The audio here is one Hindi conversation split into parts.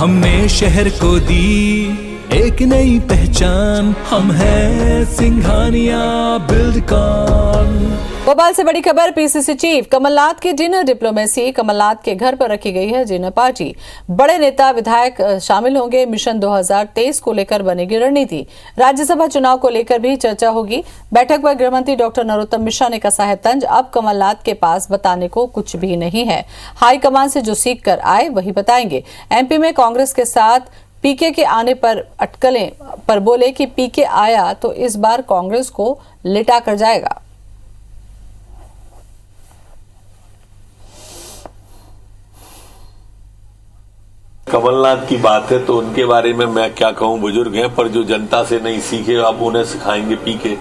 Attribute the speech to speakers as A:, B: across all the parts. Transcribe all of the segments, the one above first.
A: हमने शहर को दी एक नई पहचान, हम है सिंघानिया बिल्डकॉन।
B: भोपाल से बड़ी खबर, पीसीसी चीफ कमलनाथ की डिनर डिप्लोमेसी। कमलनाथ के घर पर रखी गई है डिनर पार्टी। बड़े नेता विधायक शामिल होंगे। मिशन 2023 को लेकर बनेगी रणनीति। राज्यसभा चुनाव को लेकर भी चर्चा होगी। बैठक पर गृहमंत्री डॉक्टर नरोत्तम मिश्रा ने कसा है तंज, अब कमलनाथ के पास बताने को कुछ भी नहीं है। हाईकमान से जो सीख कर आए वही बताएंगे। एमपी में कांग्रेस के साथ पीके के आने पर अटकलें पर बोले कि पीके आया तो इस बार कांग्रेस को लिटा कर जाएगा।
C: कमलनाथ की बात है तो उनके बारे में मैं क्या कहूं, बुजुर्ग हैं, पर जो जनता से नहीं सीखे अब उन्हें सिखाएंगे पीके।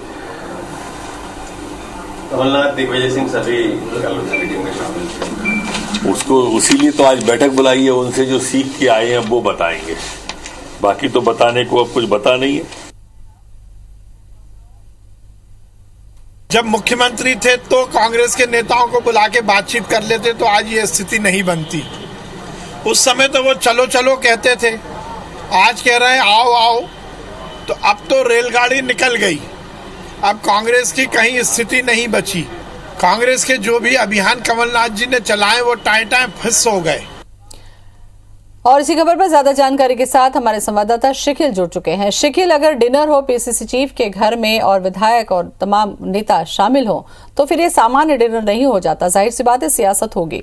D: कमलनाथ, दिग्विजय सिंह सभी मीटिंग में शामिल
C: उसको उसीलिए तो आज बैठक बुलाई है। उनसे जो सीख के आए हैं वो बताएंगे, बाकी तो बताने को अब कुछ बता नहीं है।
E: जब मुख्यमंत्री थे तो कांग्रेस के नेताओं को बुला के बातचीत कर लेते तो आज ये स्थिति नहीं बनती। उस समय तो वो चलो चलो कहते थे, आज कह रहे हैं आओ आओ। तो अब तो रेलगाड़ी निकल गई, अब कांग्रेस की कहीं स्थिति नहीं बची। कांग्रेस के जो भी अभियान कमलनाथ जी ने चलाए वो टाइम टाइम फिस हो गए।
B: और इसी खबर पर ज्यादा जानकारी के साथ हमारे संवाददाता शिखिल जुड़ चुके हैं। शिखिल, अगर डिनर हो पीसीसी चीफ के घर में और विधायक और तमाम नेता शामिल हो तो फिर ये सामान्य डिनर नहीं हो जाता, जाहिर सी बात है सियासत होगी।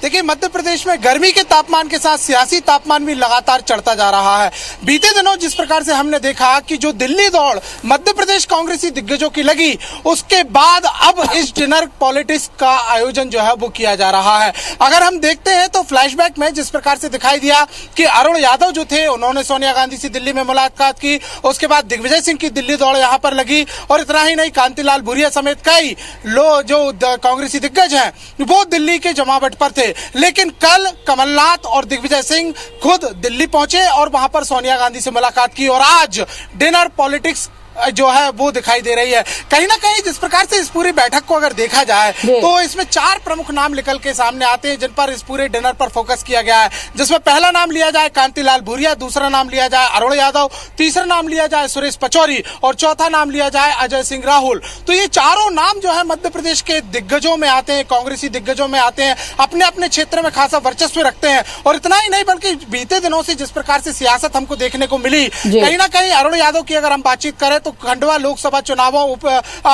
F: देखिए, मध्य प्रदेश में गर्मी के तापमान के साथ सियासी तापमान भी लगातार चढ़ता जा रहा है। बीते दिनों जिस प्रकार से हमने देखा कि जो दिल्ली दौड़ मध्य प्रदेश कांग्रेसी दिग्गजों की लगी, उसके बाद अब इस डिनर पॉलिटिक्स का आयोजन जो है वो किया जा रहा है। अगर हम देखते हैं तो फ्लैशबैक में जिस प्रकार से दिखाई दिया कि अरुण यादव जो थे उन्होंने सोनिया गांधी से दिल्ली में मुलाकात की, उसके बाद दिग्विजय सिंह की दिल्ली दौड़ यहाँ पर लगी, और इतना ही नहीं, कांतिलाल भूरिया समेत कई लोग जो कांग्रेसी दिग्गज हैं वो दिल्ली के जमावट पर थे। लेकिन कल कमलनाथ और दिग्विजय सिंह खुद दिल्ली पहुंचे और वहां पर सोनिया गांधी से मुलाकात की, और आज डिनर पॉलिटिक्स जो है वो दिखाई दे रही है। कहीं ना कहीं जिस प्रकार से इस पूरी बैठक को अगर देखा जाए तो इसमें 4 प्रमुख नाम निकल के सामने आते हैं जिन पर इस पूरे डिनर पर फोकस किया गया है, जिसमें पहला नाम लिया जाए कांतिलाल भूरिया, दूसरा नाम लिया जाए अरुण यादव, तीसरा नाम लिया जाए सुरेश पचौरी और चौथा नाम लिया जाए अजय सिंह राहुल। तो ये चारों नाम जो है मध्य प्रदेश के दिग्गजों में आते हैं, कांग्रेसी दिग्गजों में आते हैं, अपने अपने क्षेत्र में खासा वर्चस्व रखते हैं। और इतना ही नहीं बल्कि बीते दिनों से जिस प्रकार से सियासत हमको देखने को मिली, कहीं ना कहीं अरुण यादव की अगर हम बातचीत करें तो खंडवा लोकसभा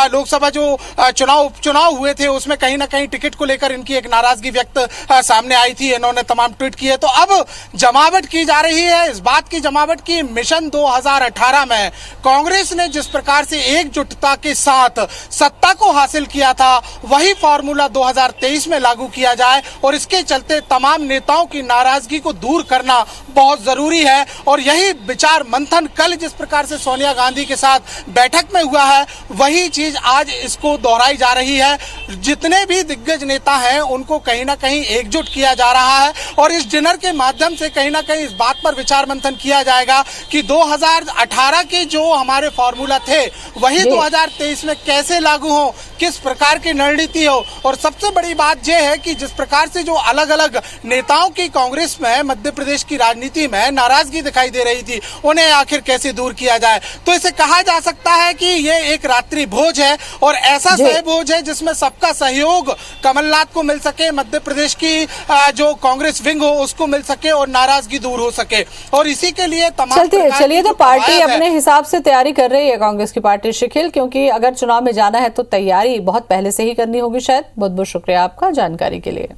F: लोकसभा जो उपचुनाव हुए थे उसमें कहीं ना कहीं टिकट को लेकर इनकी एक नाराजगी व्यक्त सामने आई थी। इन्होंने तमाम ट्वीट किए। तो अब जमावट की जा रही है, इस बात की जमावट की मिशन 2018 में कांग्रेस ने जिस प्रकार से एकजुटता के साथ सत्ता को हासिल किया था, वही फॉर्मूला 2023 में लागू किया जाए, और इसके चलते तमाम नेताओं की नाराजगी को दूर करना बहुत जरूरी है। और यही विचार मंथन कल जिस प्रकार से सोनिया गांधी के साथ बैठक में हुआ है, वही चीज आज इसको दोहराई जा रही है। जितने भी दिग्गज नेता हैं उनको कहीं ना कहीं एकजुट किया जा रहा है, और इस डिनर के माध्यम से कहीं ना कहीं इस बात पर विचार मंथन किया जाएगा कि 2018 के जो हमारे फॉर्मूला थे वही 2023 में कैसे लागू हो, किस प्रकार की रणनीति हो। और सबसे बड़ी बात यह है कि जिस प्रकार से जो अलग अलग नेताओं की कांग्रेस में मध्य प्रदेश की राजनीति में नाराजगी दिखाई दे रही थी, उन्हें आखिर कैसे दूर किया जाए। तो इसे कहा जा सकता है कि ये एक रात्रि भोज है, और ऐसा सहभोज है जिसमें सबका सहयोग कमलनाथ को मिल सके, मध्य प्रदेश की जो कांग्रेस विंग हो उसको मिल सके और नाराजगी दूर हो सके। और इसी के लिए तमाम
B: चलिए तो पार्टी अपने हिसाब से तैयारी कर रही है कांग्रेस की पार्टी, शिखिल, क्योंकि अगर चुनाव में जाना है तो तैयारी बहुत पहले से ही करनी होगी शायद। बहुत बहुत शुक्रिया आपका जानकारी के लिए।